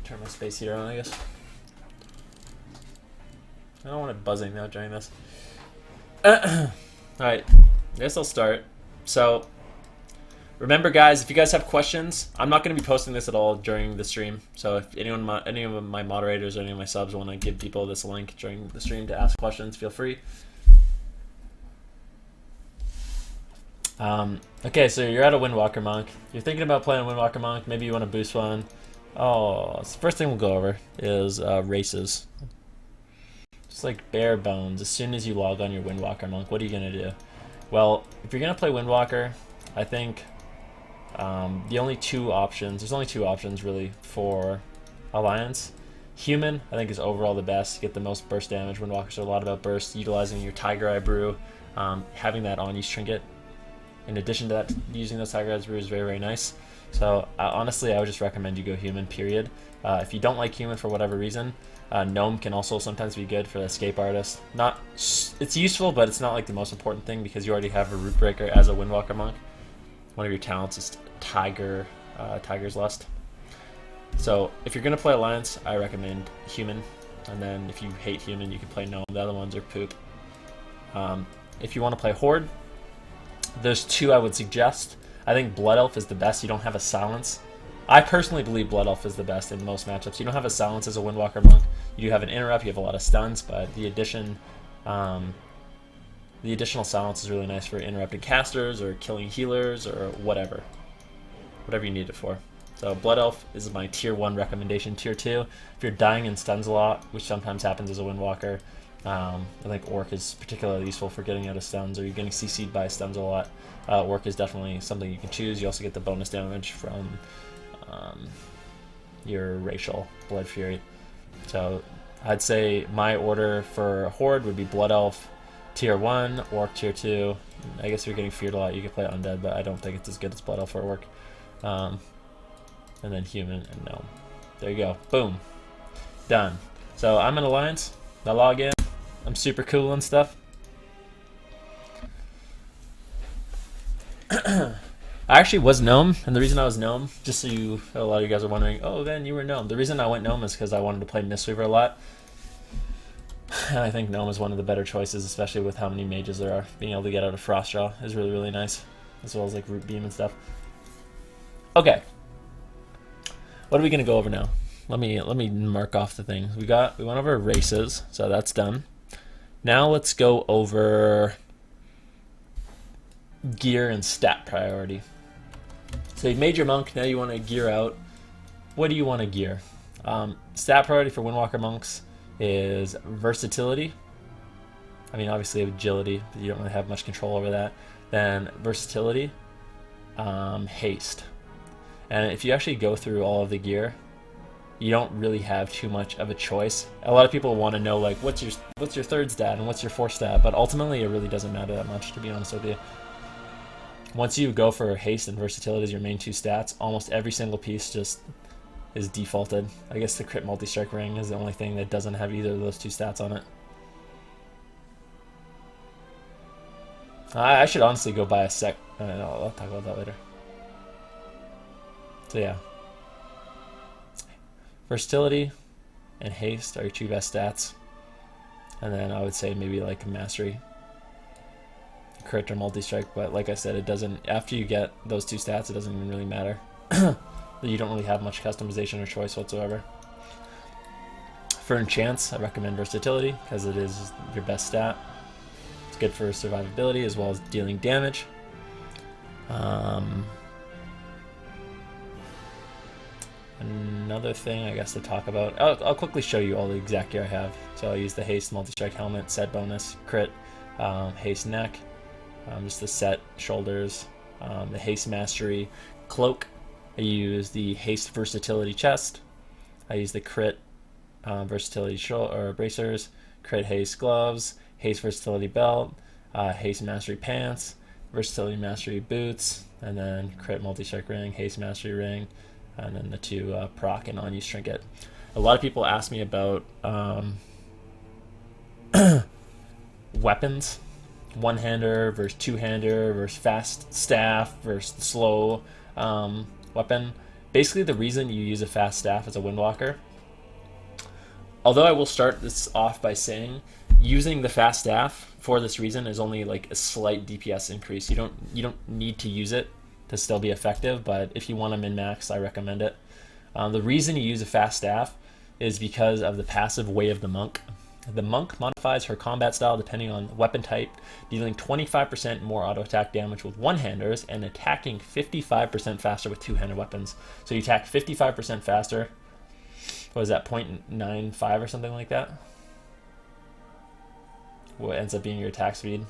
turn my space heater on, I guess. I don't want it buzzing now during this. Alright, I guess I'll start. So, remember guys, if you guys have questions, I'm not going to be posting this at all during the stream. So if any of my moderators or any of my subs want to give people this link during the stream to ask questions, feel free. Okay, so you're at a Windwalker Monk. You're thinking about playing a Windwalker Monk. Maybe you want to boost one. Oh, the first thing we'll go over is races. Just like bare bones, as soon as you log on your Windwalker Monk, what are you going to do? Well, if you're going to play Windwalker, I think the only two options, there's only two options really for Alliance. Human, I think, is overall the best. You get the most burst damage. Windwalkers are a lot about burst, utilizing your Tiger Eye Brew, having that on-use trinket. In addition to that, using those Tiger Eye Brew is very, very nice. So honestly, I would just recommend you go Human, period. If you don't like Human for whatever reason, Gnome can also sometimes be good for the escape artist. It's useful, but it's not like the most important thing because you already have a Root Breaker as a Windwalker Monk. One of your talents is Tiger's Lust. So if you're gonna play Alliance, I recommend Human, and then if you hate Human, you can play Gnome. The other ones are poop. If you want to play Horde, there's two I would suggest. I think Blood Elf is the best. You don't have a silence. I personally believe Blood Elf is the best in most matchups. You don't have a silence as a Windwalker Monk. You do have an interrupt, you have a lot of stuns, but the additional silence is really nice for interrupting casters or killing healers or whatever you need it for. So Blood Elf is my tier 1 recommendation. Tier 2, if you're dying in stuns a lot, which sometimes happens as a Windwalker, I think Orc is particularly useful for getting out of stuns, or you're getting CC'd by stuns a lot. Orc is definitely something you can choose. You also get the bonus damage from your racial Blood Fury. So I'd say my order for Horde would be Blood Elf, tier 1, Orc tier 2. I guess if you're getting feared a lot, you could play Undead, but I don't think it's as good as Blood Elf or Orc. And then Human and Gnome. There you go. Boom. Done. So I'm in Alliance. I log in. I'm super cool and stuff. I actually was Gnome, and the reason I was Gnome, just so a lot of you guys are wondering, oh, then you were Gnome. The reason I went Gnome is because I wanted to play Mistweaver a lot. And I think Gnome is one of the better choices, especially with how many mages there are. Being able to get out of Frostjaw is really, really nice, as well as like Root Beam and stuff. Okay. What are we gonna go over now? Let me mark off the things. We went over races, so that's done. Now let's go over gear and stat priority. So you've made your monk, now you want to gear out. What do you want to gear? Stat priority for Windwalker monks is versatility. I mean, obviously agility, but you don't really have much control over that. Then versatility, haste. And if you actually go through all of the gear, you don't really have too much of a choice. A lot of people want to know, like, what's your third stat and what's your fourth stat, but ultimately it really doesn't matter that much, to be honest with you. Once you go for haste and versatility as your main two stats, almost every single piece just is defaulted. I guess the crit multi-strike ring is the only thing that doesn't have either of those two stats on it. I should honestly go buy a sec. I'll talk about that later. So yeah. Versatility and haste are your two best stats. And then I would say maybe like mastery, crit or multi-strike, but like I said, it doesn't, after you get those two stats, it doesn't even really matter. You don't really have much customization or choice whatsoever. For enchants, I recommend versatility because it is your best stat. It's good for survivability as well as dealing damage. Another thing I guess to talk about, I'll quickly show you all the exact gear I have. So I'll use the haste multi-strike helmet, set bonus, crit, haste neck, just the set shoulders, the haste mastery cloak. I use the haste versatility chest. I use the crit versatility bracers, crit haste gloves, haste versatility belt, haste mastery pants, versatility mastery boots, and then crit multi-strike ring, haste mastery ring, and then the two proc and on-use trinket. A lot of people ask me about weapons, one-hander versus two-hander versus fast staff versus slow weapon. basically the reason you use a fast staff as a Windwalker, although I will start this off by saying using the fast staff for this reason is only like a slight DPS increase. You don't need to use it to still be effective, but if you want to min-max, I recommend it. The reason you use a fast staff is because of the passive Way of the Monk. The Monk modifies her combat style depending on weapon type, dealing 25% more auto attack damage with one-handers and attacking 55% faster with two-handed weapons. So you attack 55% faster. What is that, 0.95 or something like that? What ends up being your attack speed.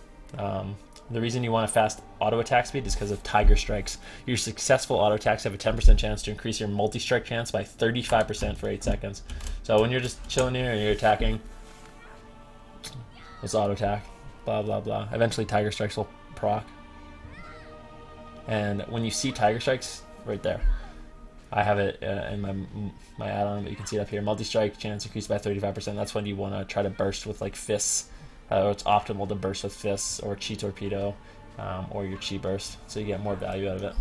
The reason you want a fast auto attack speed is because of Tiger Strikes. Your successful auto attacks have a 10% chance to increase your multi-strike chance by 35% for 8 seconds. So when you're just chilling here and you're attacking, it's auto attack, blah blah blah. Eventually Tiger Strikes will proc. And when you see Tiger Strikes, right there, I have it in my add-on, but you can see it up here. Multi-strike chance increased by 35%. That's when you want to try to burst with like fists. Or it's optimal to burst with fists or chi torpedo, or your chi burst, so you get more value out of it.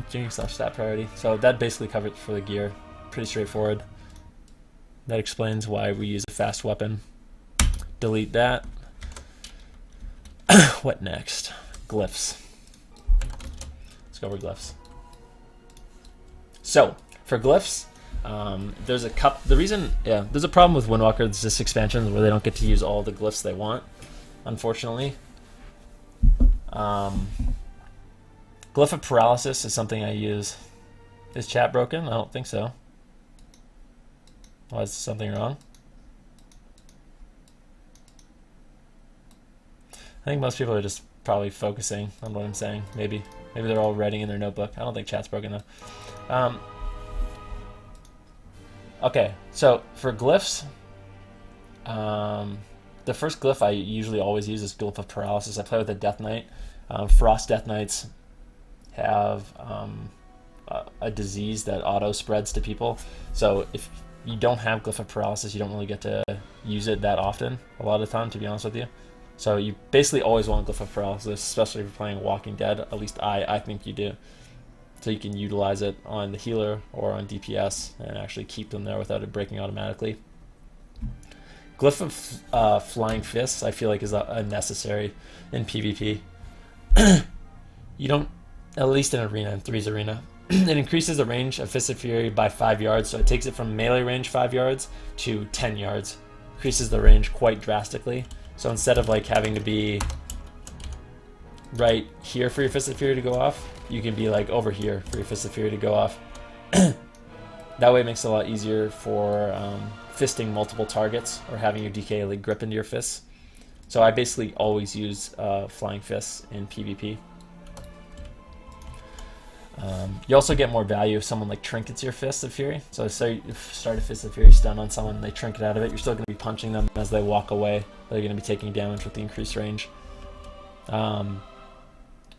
Gearing slash stat priority. So that basically covers it for the gear. Pretty straightforward. That explains why we use a fast weapon. Delete that. What next? Glyphs. Let's go over glyphs. So for glyphs, there's a there's a problem with Windwalker this expansion where they don't get to use all the glyphs they want, unfortunately. Glyph of Paralysis is something I use. Is chat broken? I don't think so. Why is something wrong? I think most people are just probably focusing on what I'm saying. Maybe they're all writing in their notebook. I don't think chat's broken though. Okay, so for glyphs, the first glyph I usually always use is Glyph of Paralysis. I play with a Death Knight. Frost Death Knights have a disease that auto spreads to people. So if you don't have Glyph of Paralysis, you don't really get to use it that often a lot of the time, to be honest with you. So you basically always want Glyph of Paralysis, especially if you're playing Walking Dead. At least I think you do. So you can utilize it on the healer or on DPS and actually keep them there without it breaking automatically. Glyph of Flying Fists I feel like is unnecessary in PvP. You don't, at least in Arena, in 3's Arena. It increases the range of Fist of Fury by 5 yards, so it takes it from melee range 5 yards to 10 yards. Increases the range quite drastically. So instead of like having to be right here for your Fist of Fury to go off, you can be like over here for your Fist of Fury to go off. That way it makes it a lot easier for fisting multiple targets or having your DK like grip into your fists. So I basically always use Flying Fists in PvP. You also get more value if someone like trinkets your Fist of Fury. So say you start a Fist of Fury stun on someone and they trinket out of it, you're still going to be punching them as they walk away. They're going to be taking damage with the increased range.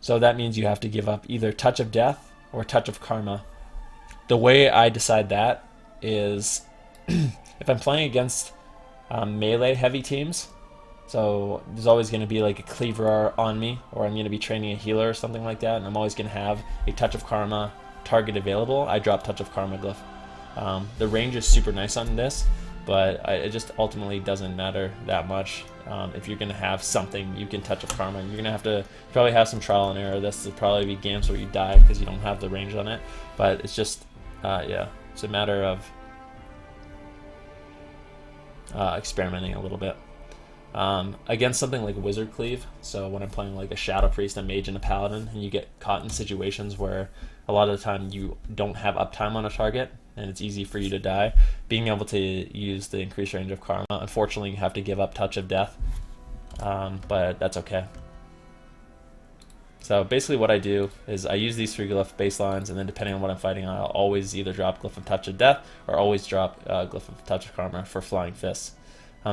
So that means you have to give up either Touch of Death or Touch of Karma. The way I decide that is if I'm playing against melee heavy teams, so there's always going to be like a cleaver on me, or I'm going to be training a healer or something like that, and I'm always going to have a Touch of Karma target available, I drop Touch of Karma Glyph. The range is super nice on this, but it just ultimately doesn't matter that much. If you're going to have something you can Touch of Karma, you're going to have to probably have some trial and error. This will probably be games where you die because you don't have the range on it, but it's just, yeah, it's a matter of experimenting a little bit. Against something like Wizard Cleave, so when I'm playing like a Shadow Priest, a Mage, and a Paladin, and you get caught in situations where a lot of the time you don't have uptime on a target, and it's easy for you to die, being able to use the increased range of Karma, unfortunately you have to give up Touch of Death, but that's okay. So basically what I do is I use these 3 glyph baselines, and then depending on what I'm fighting, I'll always either drop Glyph of Touch of Death, or always drop Glyph of Touch of Karma for Flying Fists.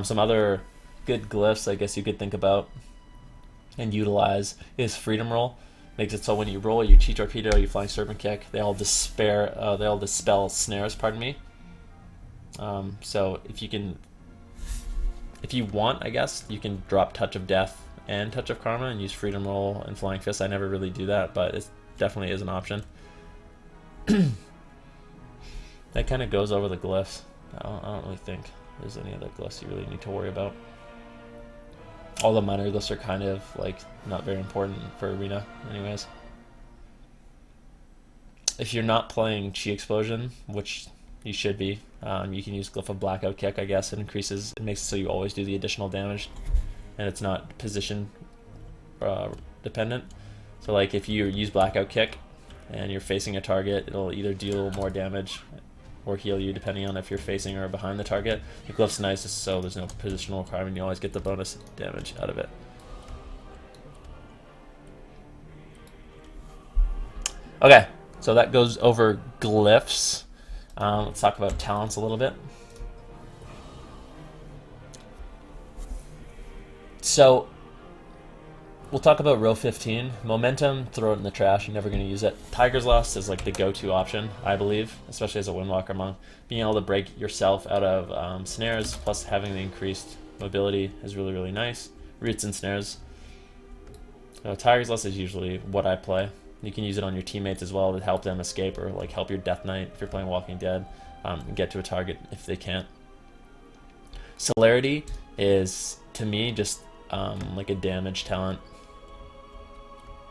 Some other good glyphs I guess you could think about and utilize is Freedom Roll. Makes it so when you roll your Chi Torpedo, your Flying Serpent Kick, they all dispel snares, pardon me. So if you want, I guess, you can drop Touch of Death and Touch of Karma and use Freedom Roll and Flying Fist. I never really do that, but it definitely is an option. That kind of goes over the glyphs. I don't really think there's any other glyphs you really need to worry about. All the minor glyphs are kind of like not very important for arena anyways. If you're not playing Chi Explosion, which you should be, you can use Glyph of Blackout Kick, I guess. It makes it so you always do the additional damage, and it's not position dependent. So like if you use Blackout Kick and you're facing a target, it'll either deal more damage or heal you depending on if you're facing or behind the target. The Glyph's nice so there's no positional requirement, you always get the bonus damage out of it. Okay, so that goes over Glyphs. Let's talk about talents a little bit. So we'll talk about row 15. Momentum, throw it in the trash. You're never going to use it. Tiger's Lust is like the go-to option, I believe, especially as a Windwalker monk. Being able to break yourself out of snares, plus having the increased mobility is really, really nice. Roots and snares. Tiger's Lust is usually what I play. You can use it on your teammates as well to help them escape, or like help your Death Knight if you're playing Walking Dead, get to a target if they can't. Celerity is, to me, just like a damage talent,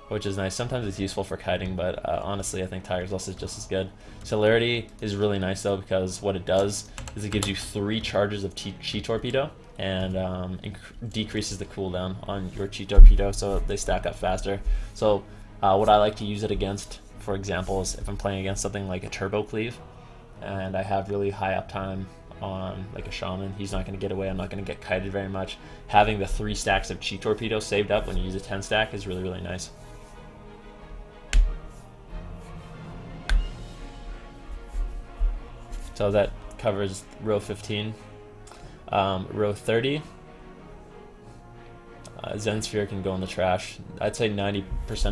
which is nice. Sometimes it's useful for kiting, but honestly, I think Tiger's Lust is just as good. Celerity is really nice though, because what it does is it gives you 3 charges of Chi Torpedo, and decreases the cooldown on your Chi Torpedo, so they stack up faster. So what I like to use it against, for example, is if I'm playing against something like a Turbo Cleave, and I have really high uptime on like a Shaman, he's not going to get away, I'm not going to get kited very much. Having the 3 stacks of Chi Torpedo saved up when you use a 10 stack is really, really nice. So that covers row 15. Row 30, Zen Sphere can go in the trash. I'd say 90%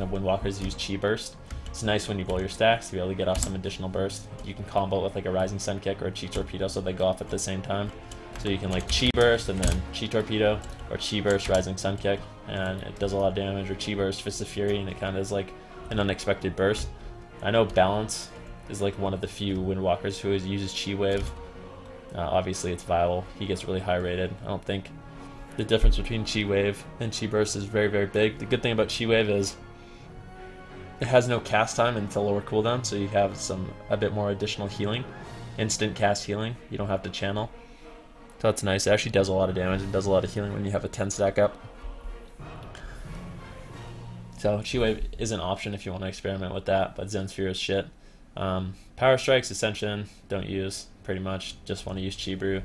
of Windwalkers use Chi Burst. It's nice when you blow your stacks to be able to get off some additional burst. You can combo it with like a Rising Sun Kick or a Chi Torpedo, so they go off at the same time. So you can like Chi Burst and then Chi Torpedo, or Chi Burst, Rising Sun Kick, and it does a lot of damage, or Chi Burst, Fist of Fury, and it kind of is like an unexpected burst. I know Balance is like one of the few Windwalkers who uses Chi Wave. Obviously it's viable. He gets really high rated. I don't think the difference between Chi Wave and Chi Burst is very, very big. The good thing about Chi Wave is it has no cast time until lower cooldown, so you have a bit more additional healing. Instant cast healing. You don't have to channel. So that's nice. It actually does a lot of damage and does a lot of healing when you have a 10 stack up. So Chi Wave is an option if you want to experiment with that, but Zen Sphere is shit. Power Strikes, Ascension, don't use, pretty much. Just want to use Chi Brew.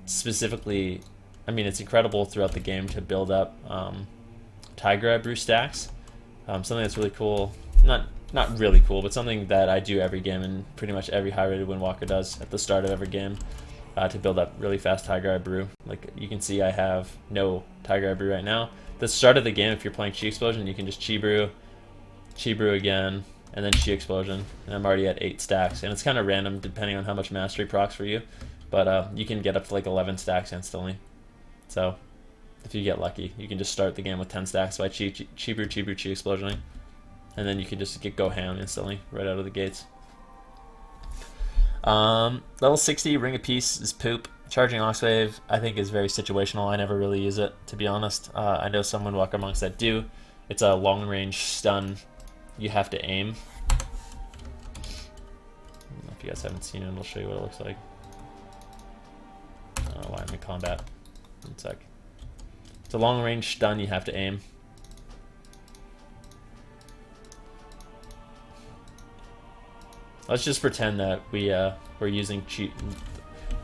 Specifically, I mean, it's incredible throughout the game to build up Tiger Eye Brew stacks. Something that's really cool, not really cool, but something that I do every game, and pretty much every high-rated Windwalker does at the start of every game, to build up really fast Tiger Eye Brew. Like you can see, I have no Tiger Eye Brew right now. The start of the game, if you're playing Chi Explosion, you can just Chi Brew again, and then Chi Explosion, and I'm already at 8 stacks, and it's kind of random depending on how much mastery procs for you, but you can get up to like 11 stacks instantly. So if you get lucky, you can just start the game with 10 stacks by Chi Brew, Chi Explosioning, and then you can just go ham instantly right out of the gates. Level 60, Ring of Peace is poop. Charging Oxwave, I think, is very situational. I never really use it, to be honest. I know some Windwalker monks that do. It's a long-range stun. You have to aim. I don't know if you guys haven't seen it, I'll show you what it looks like. I don't know why I'm in combat. One sec. It's a long-range stun, you have to aim. Let's just pretend that we're using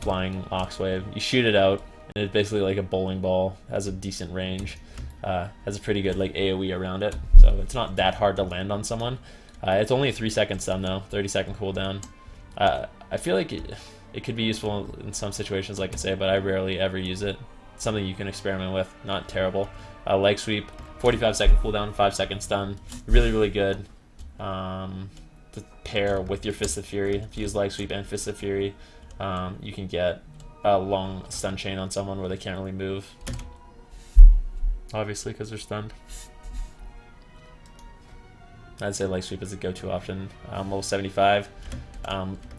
flying Oxwave. You shoot it out, and it's basically like a bowling ball. Has a decent range. Has a pretty good like AoE around it, so it's not that hard to land on someone. It's only a 3-second stun though, 30-second cooldown. I feel like it could be useful in some situations, like I say, but I rarely ever use it. It's something you can experiment with, not terrible. Leg sweep, 45-second cooldown, 5-second stun, really, really good. To pair with your Fist of Fury. If you use Leg Sweep and Fist of Fury, you can get a long stun chain on someone where they can't really move. Obviously, because they're stunned. I'd say Light Sweep is a go-to option. Level 75.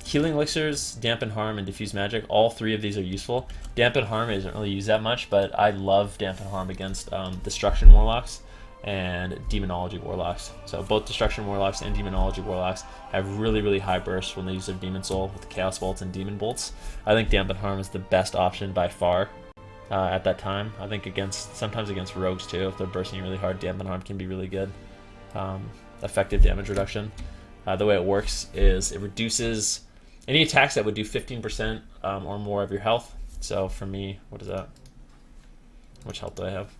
Healing Elixirs, Dampen Harm, and Diffuse Magic, all three of these are useful. Dampen Harm isn't really used that much, but I love Dampen Harm against Destruction Warlocks and Demonology Warlocks. So both Destruction Warlocks and Demonology Warlocks have really, really high bursts when they use their Demon Soul with the Chaos Bolts and Demon Bolts. I think Dampen Harm is the best option by far at that time. I think sometimes against Rogues too, if they're bursting really hard, Dampen Harm can be really good. Effective damage reduction. The way it works is it reduces any attacks that would do 15% or more of your health. So for me, what is that? How much health do I have?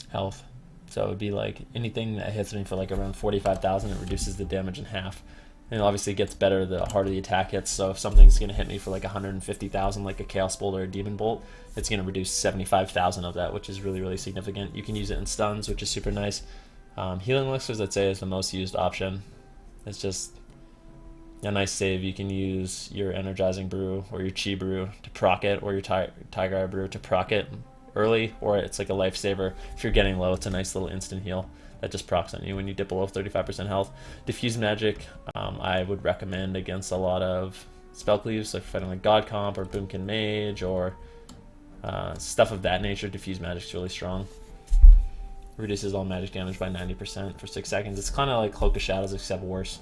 Health. So it would be like anything that hits me for like around 45,000, it reduces the damage in half. And it obviously gets better the harder the attack hits. So if something's going to hit me for like 150,000, like a Chaos Bolt or a Demon Bolt, it's going to reduce 75,000 of that, which is really, really significant. You can use it in stuns, which is super nice. Healing Elixirs, I'd say, is the most used option. It's just a nice save. You can use your Energizing Brew or your Chi Brew to proc it, or your Tiger Eye Brew to proc it early, or it's like a lifesaver. If you're getting low, it's a nice little instant heal that just procs on you when you dip below 35% health. Diffuse Magic, I would recommend against a lot of spell cleaves, like fighting like God Comp or Boomkin Mage or stuff of that nature. Diffuse Magic is really strong. Reduces all magic damage by 90% for 6 seconds. It's kind of like Cloak of Shadows, except worse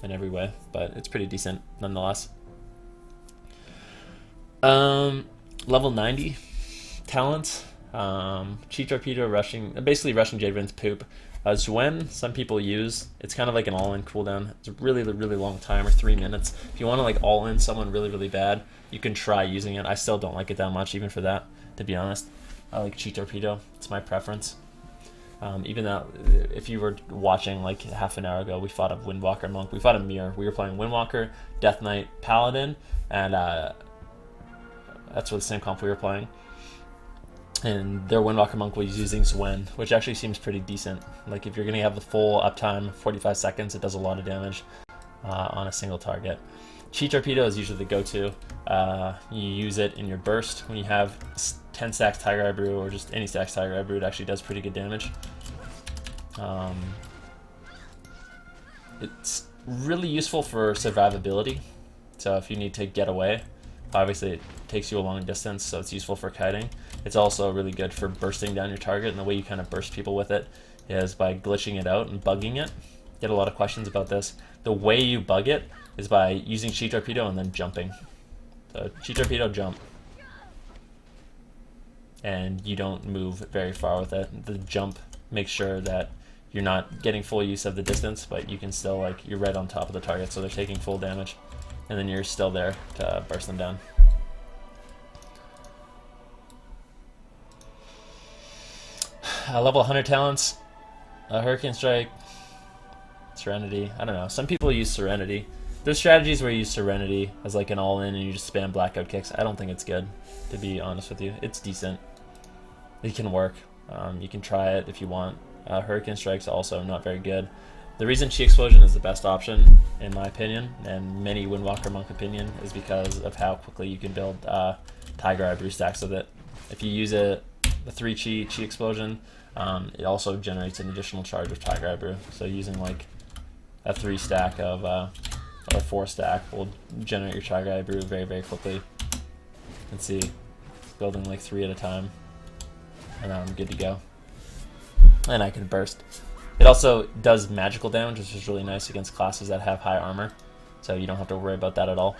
in every way, but it's pretty decent nonetheless. Level 90 talents. Chi Torpedo, basically rushing Jadewin's poop. Zwen, some people use. It's kind of like an all-in cooldown. It's a really, really long timer, 3 minutes. If you want to like all-in someone really, really bad, you can try using it. I still don't like it that much, even for that, to be honest. I like Chi Torpedo. It's my preference. Even though, if you were watching like half an hour ago, we fought a Windwalker Monk. We fought a mirror. We were playing Windwalker, Death Knight, Paladin, and that's what the same comp we were playing. And their Windwalker Monk was using Zwen, which actually seems pretty decent. Like if you're going to have the full uptime, 45 seconds, it does a lot of damage on a single target. Chi Torpedo is usually the go-to. You use it in your burst when you have 10 stacks Tiger Eye Brew, or just any stacks Tiger Eye Brew. It actually does pretty good damage. It's really useful for survivability. So if you need to get away, obviously it takes you a long distance, so it's useful for kiting. It's also really good for bursting down your target, and the way you kind of burst people with it is by glitching it out and bugging it. Get a lot of questions about this. The way you bug it is by using Chi Torpedo and then jumping. So Chi Torpedo, jump. And you don't move very far with it. The jump makes sure that you're not getting full use of the distance, but you can still, like, you're right on top of the target, so they're taking full damage. And then you're still there to burst them down. Level 100 talents, Hurricane Strike, Serenity. I don't know. Some people use Serenity. There's strategies where you use Serenity as like an all-in and you just spam blackout kicks. I don't think it's good, to be honest with you. It's decent. It can work. You can try it if you want. Hurricane Strike's also not very good. The reason Chi Explosion is the best option, in my opinion, and many Windwalker Monk opinion, is because of how quickly you can build Tiger Eye Brew stacks with it. If you use the 3 Chi Explosion, it also generates an additional charge of Tiger Eye Brew. So using like a 3 stack of, or 4 stack will generate your Tiger Eye Brew very, very quickly. You can see, building like 3 at a time, and I'm good to go. And I can burst. It also does magical damage, which is really nice against classes that have high armor, so you don't have to worry about that at all.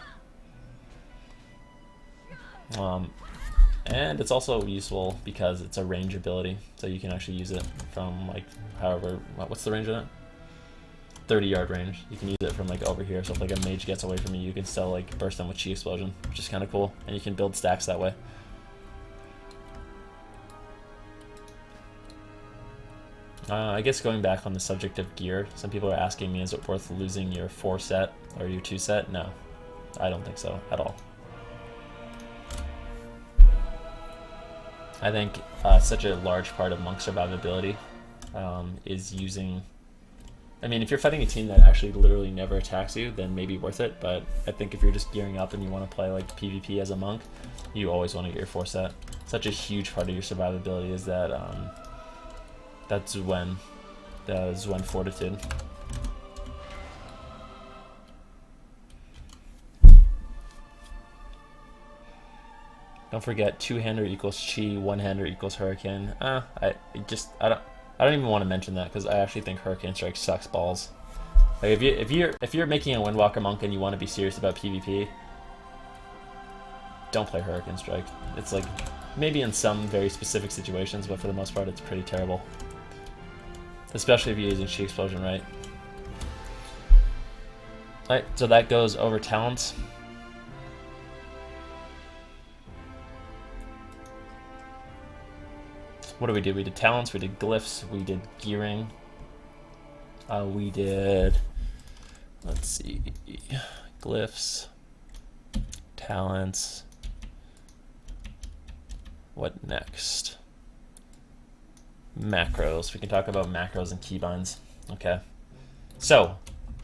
And it's also useful because it's a range ability, so you can actually use it from like however, what's the range of it? 30-yard range. You can use it from like over here, so if like a mage gets away from you, you can still like burst them with Chi Explosion, which is kind of cool, and you can build stacks that way. I guess going back on the subject of gear, some people are asking me, is it worth losing your 4 set or your 2 set? No, I don't think so at all. I think such a large part of monk survivability is using I mean, if you're fighting a team that actually literally never attacks you, then maybe worth it. But I think if you're just gearing up and you want to play like PvP as a monk, you always want to get your 4 set. Such a huge part of your survivability is that that's when fortitude. Don't forget, 2-hander equals chi, 1-hander equals hurricane. I don't even want to mention that because I actually think hurricane strike sucks balls. Like if you're making a Windwalker monk and you want to be serious about PvP, don't play hurricane strike. It's like maybe in some very specific situations, but for the most part, it's pretty terrible. Especially if you're using chi explosion right. Alright, so that goes over talents. What did we do? We did talents, we did glyphs, we did gearing. We did, let's see, glyphs, talents. What next? Macros. We can talk about macros and keybinds. Okay. So,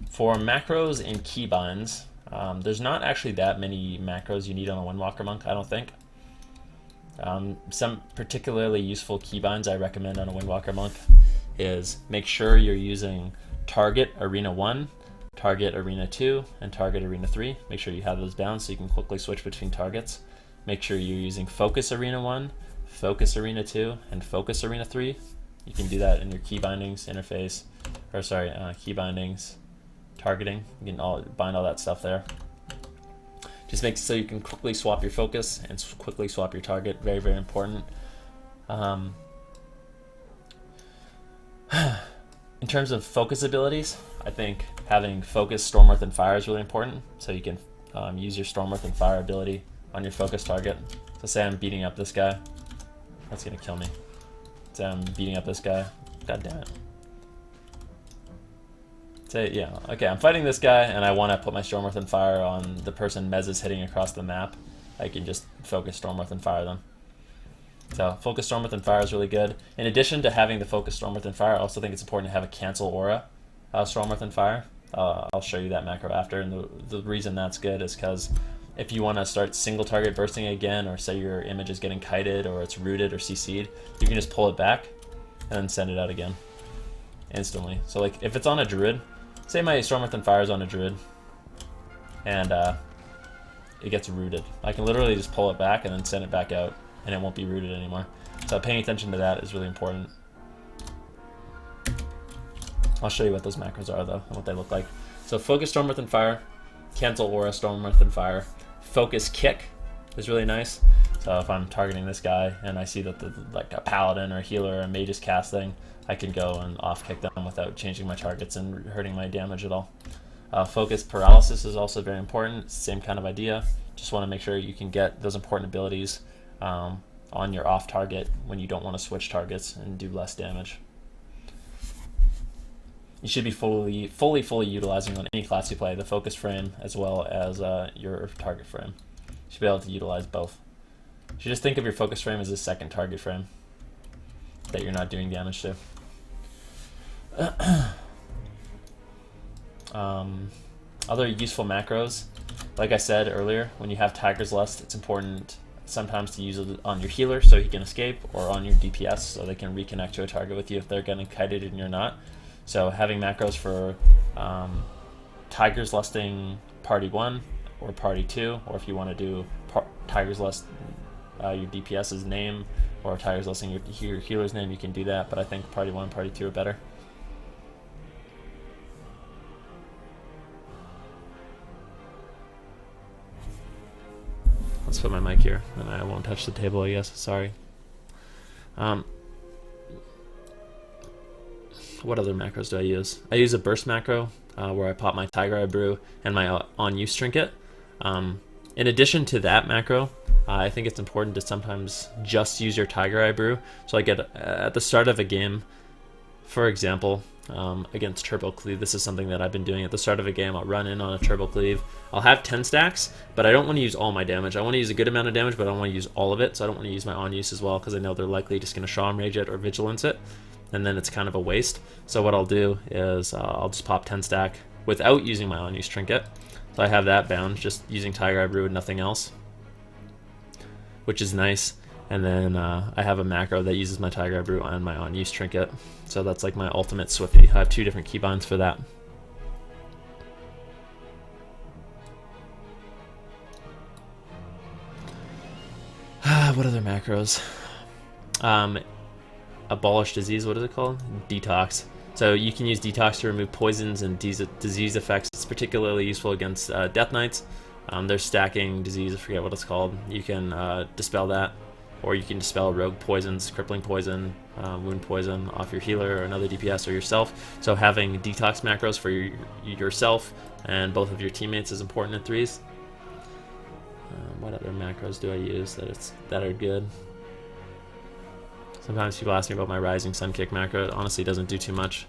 for macros and keybinds, there's not actually that many macros you need on a Windwalker monk, I don't think. Some particularly useful keybinds I recommend on a Windwalker monk is make sure you're using target arena 1, target arena 2, and target arena 3. Make sure you have those bound so you can quickly switch between targets. Make sure you're using focus arena 1, focus arena 2, and focus arena 3. You can do that in your key bindings interface, or sorry, key bindings, targeting. You can bind all that stuff there. Just make so you can quickly swap your focus and quickly swap your target. Very, very important. In terms of focus abilities, I think having focus, storm, earth, and fire is really important. So you can use your storm, earth, and fire ability on your focus target. So say I'm beating up this guy. That's gonna kill me. Say I'm beating up this guy. God damn it. Say, yeah, okay, I'm fighting this guy and I want to put my storm, earth, and fire on the person Mez is hitting across the map. I can just focus storm, earth, and fire them. So focus storm, earth, and fire is really good. In addition to having the focus storm, earth, and fire, I also think it's important to have a cancel aura storm, earth, and fire. I'll show you that macro after, and the reason that's good is because if you want to start single target bursting again, or say your image is getting kited or it's rooted or CC'd, you can just pull it back and then send it out again instantly. So like if it's on a druid, say my storm, earth, and fire is on a druid and it gets rooted, I can literally just pull it back and then send it back out and it won't be rooted anymore. So paying attention to that is really important. I'll show you what those macros are though and what they look like. So focus storm, earth, and fire, cancel aura storm, earth, and fire. Focus kick is really nice. So if I'm targeting this guy and I see that like a paladin or a healer or a mage is casting, I can go and off kick them without changing my targets and hurting my damage at all. Focus paralysis is also very important. Same kind of idea. Just want to make sure you can get those important abilities on your off target when you don't want to switch targets and do less damage. You should be fully utilizing on any class you play, the focus frame as well as your target frame. You should be able to utilize both. You should just think of your focus frame as a second target frame that you're not doing damage to. Other useful macros, like I said earlier, when you have Tiger's Lust, it's important sometimes to use it on your healer so he can escape, or on your DPS so they can reconnect to a target with you if they're getting kited and you're not. So having macros for Tiger's Lusting Party 1 or Party 2, or if you want to do Tiger's Lust your DPS's name, or Tiger's Lusting your healer's name, you can do that, but I think Party 1 and Party 2 are better. Let's put my mic here, and I won't touch the table, I guess. Sorry. What other macros do I use? I use a burst macro where I pop my Tiger Eye Brew and my on-use trinket. In addition to that macro, I think it's important to sometimes just use your Tiger Eye Brew. So like at the start of a game, for example, against Turbo Cleave, this is something that I've been doing at the start of a game. I'll run in on a Turbo Cleave. I'll have 10 stacks, but I don't want to use all my damage. I want to use a good amount of damage, but I don't want to use all of it, so I don't want to use my on-use as well, because I know they're likely just going to Shaman Rage it or Vigilance it. and then it's kind of a waste. So what I'll do is I'll just pop 10 stack without using my on-use trinket. So I have that bound, just using Tiger Eye Brew and nothing else, which is nice. And then I have a macro that uses my Tiger Eye Brew and my on-use trinket. So that's like my ultimate Swifty. I have 2 different keybinds for that. What other macros? Abolish disease, what is it called? Detox. So you can use detox to remove poisons and disease effects. It's particularly useful against Death Knights. They're stacking disease, I forget what it's called. You can dispel that, or you can dispel rogue poisons, crippling poison, wound poison off your healer or another DPS or yourself. So having detox macros for yourself and both of your teammates is important in threes. What other macros do I use that are good? Sometimes people ask me about my Rising Sun Kick macro. It honestly doesn't do too much.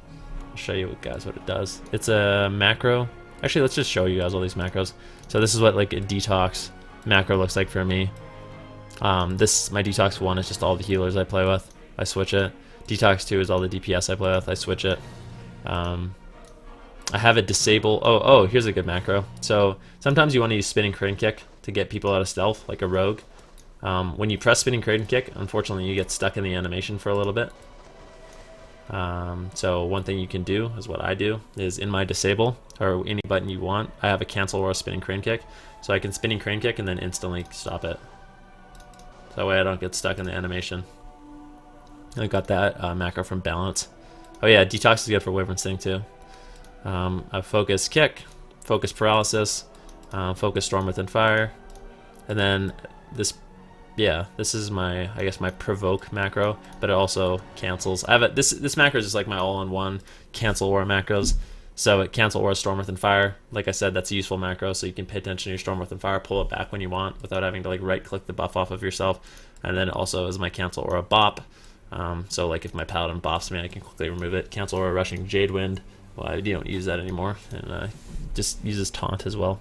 I'll show you guys what it does. It's a macro. Actually, let's just show you guys all these macros. So this is what like a detox macro looks like for me. My detox 1 is just all the healers I play with. I switch it. Detox 2 is all the DPS I play with. I switch it. I have it disable. Oh, here's a good macro. So sometimes you want to use Spinning Crane Kick to get people out of stealth, like a rogue. When you press Spinning Crane Kick, unfortunately you get stuck in the animation for a little bit. So one thing you can do is what I do is in my disable, or any button you want, I have a cancel or a Spinning Crane Kick. So I can Spinning Crane Kick and then instantly stop it. So that way I don't get stuck in the animation. I got that macro from Balance. Oh yeah, Detox is good for Wyvern Sting too. I Focus Kick, Focus Paralysis, Focus Storm Within Fire, and then this is my, I guess, my Provoke macro, but it also cancels. I have this macro is just like my all-in-one cancel aura macros. So it cancel aura Storm Within Fire. Like I said, that's a useful macro, so you can pay attention to your Storm Within Fire, pull it back when you want without having to like right-click the buff off of yourself. And then it also is my cancel aura bop. So like if my paladin bops me, I can quickly remove it. Cancel aura Rushing Jade Wind. Well, I don't use that anymore, and just uses taunt as well.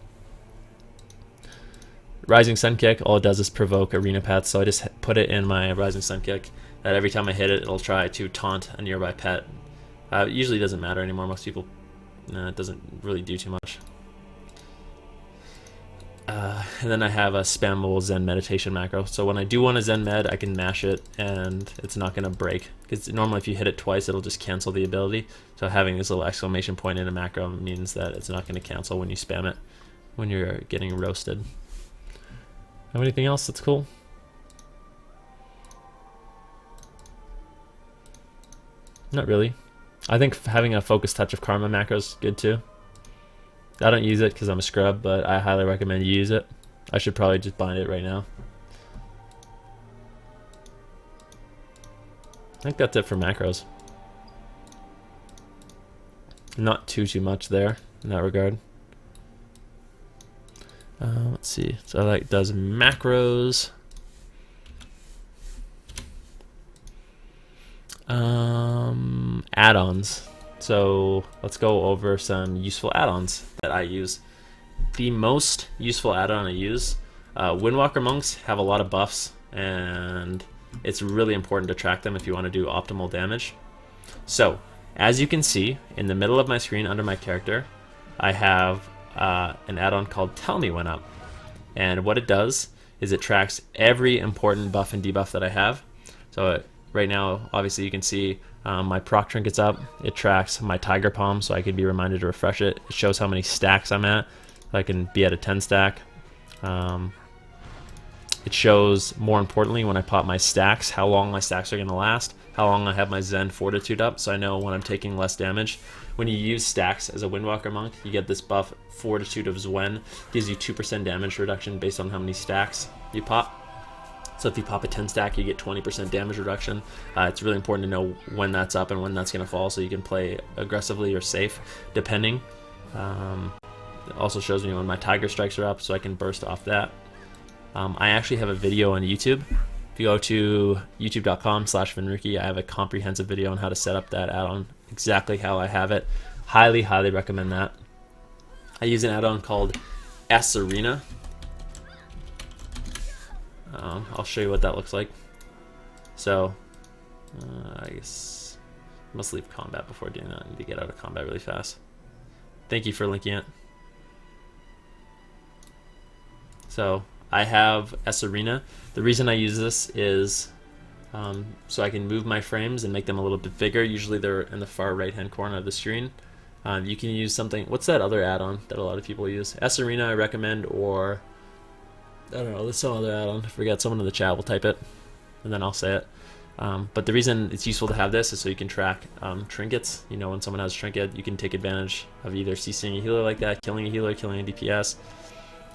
Rising Sun Kick, all it does is provoke arena pets, so I just put it in my Rising Sun Kick that every time I hit it, it'll try to taunt a nearby pet. It usually doesn't matter anymore. Most people, it doesn't really do too much. And then I have a spammable Zen meditation macro. So when I do want a Zen med, I can mash it and it's not going to break. Because normally if you hit it twice, it'll just cancel the ability. So having this little exclamation point in a macro means that it's not going to cancel when you spam it, when you're getting roasted. Have anything else that's cool? Not really. I think having a Focus Touch of Karma macro is good too. I don't use it because I'm a scrub, but I highly recommend you use it. I should probably just bind it right now. I think that's it for macros. Not too much there in that regard. Let's see. So that does macros. Add-ons. So let's go over some useful add-ons that I use. The most useful add-on I use, Windwalker Monks have a lot of buffs, and it's really important to track them if you want to do optimal damage. So, as you can see, in the middle of my screen under my character, I have an add-on called Tell Me When Up. And what it does is it tracks every important buff and debuff that I have. So right now, obviously you can see my proc trinket's up. It tracks my Tiger Palm, so I can be reminded to refresh it. It shows how many stacks I'm at. So I can be at a 10 stack. It shows, more importantly, when I pop my stacks, how long my stacks are going to last, how long I have my Zen Fortitude up, so I know when I'm taking less damage. When you use stacks as a Windwalker Monk, you get this buff, Fortitude of Zwen, gives you 2% damage reduction based on how many stacks you pop. So if you pop a 10 stack, you get 20% damage reduction. It's really important to know when that's up and when that's going to fall, so you can play aggressively or safe, depending. It also shows me when my Tiger Strikes are up, so I can burst off that. I actually have a video on YouTube. If you go to youtube.com/Venruki, I have a comprehensive video on how to set up that add-on, exactly how I have it. Highly, highly recommend that. I use an add-on called S Arena. I'll show you what that looks like. So, I guess Must leave combat before doing that. I need to get out of combat really fast. Thank you for linking it. So I have S Arena. The reason I use this is so I can move my frames and make them a little bit bigger. Usually they're in the far right hand corner of the screen. You can use something, what's that other add-on that a lot of people use? S Arena I recommend, or I don't know, there's some other add-on. I forget, someone in the chat will type it and then I'll say it. But the reason it's useful to have this is so you can track trinkets. You know, when someone has a trinket, you can take advantage of either CCing a healer like that, killing a healer, killing a DPS.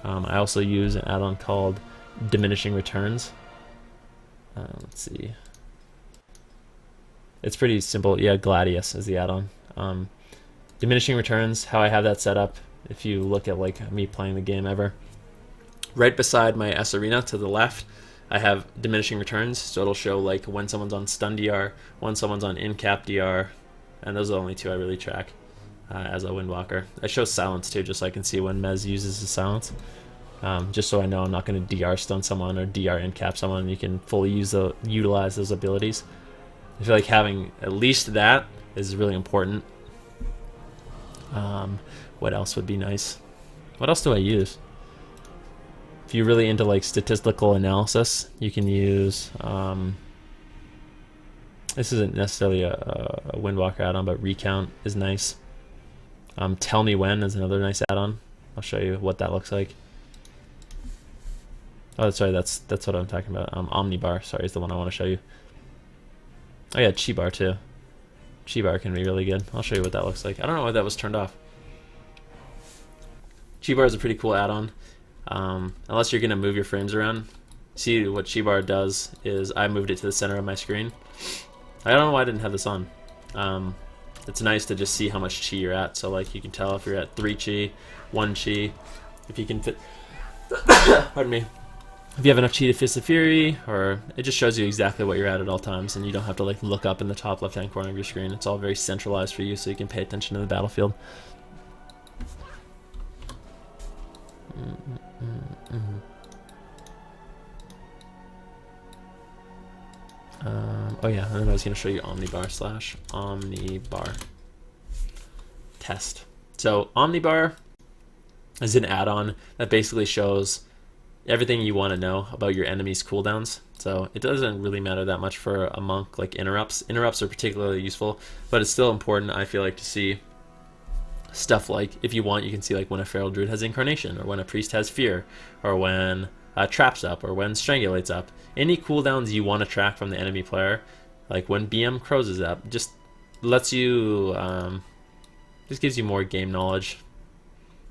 I also use an add-on called Diminishing Returns. Let's see. It's pretty simple. Yeah, Gladius is the add-on. Diminishing Returns, how I have that set up, if you look at like me playing the game ever. Right beside my S Arena to the left, I have Diminishing Returns, so it'll show like when someone's on stun DR, when someone's on in-cap DR, and those are the only two I really track as a Windwalker. I show silence too, just so I can see when Mez uses his silence. Just so I know I'm not going to DR stun someone or DR in-cap someone. You can fully utilize those abilities. I feel like having at least that is really important. What else would be nice? What else do I use? If you're really into like statistical analysis, you can use this isn't necessarily a Windwalker add-on, but Recount is nice. Tell Me When is another nice add-on. I'll show you what that looks like. Oh, sorry, that's what I'm talking about. Omnibar, sorry, is the one I want to show you. Oh yeah, Chi Bar too. Chi Bar can be really good. I'll show you what that looks like. I don't know why that was turned off. Chi Bar is a pretty cool add-on. Unless you're going to move your frames around. See, what Chi Bar does is I moved it to the center of my screen. I don't know why I didn't have this on. It's nice to just see how much Chi you're at. So like you can tell if you're at 3 Chi, 1 Chi, if you can fit... Pardon me. If you have enough Chi to Fist of Fury, or it just shows you exactly what you're at all times, and you don't have to like look up in the top left-hand corner of your screen. It's all very centralized for you, so you can pay attention to the battlefield. Oh yeah, and then I was going to show you Omnibar test. So Omnibar is an add-on that basically shows everything you want to know about your enemy's cooldowns. So it doesn't really matter that much for a monk like interrupts. Interrupts are particularly useful, but it's still important, I feel like, to see stuff like, if you want, you can see like when a Feral Druid has Incarnation, or when a Priest has Fear, or when Traps up, or when Strangulate's up. Any cooldowns you want to track from the enemy player, like when BM Crows is up, just lets you, just gives you more game knowledge.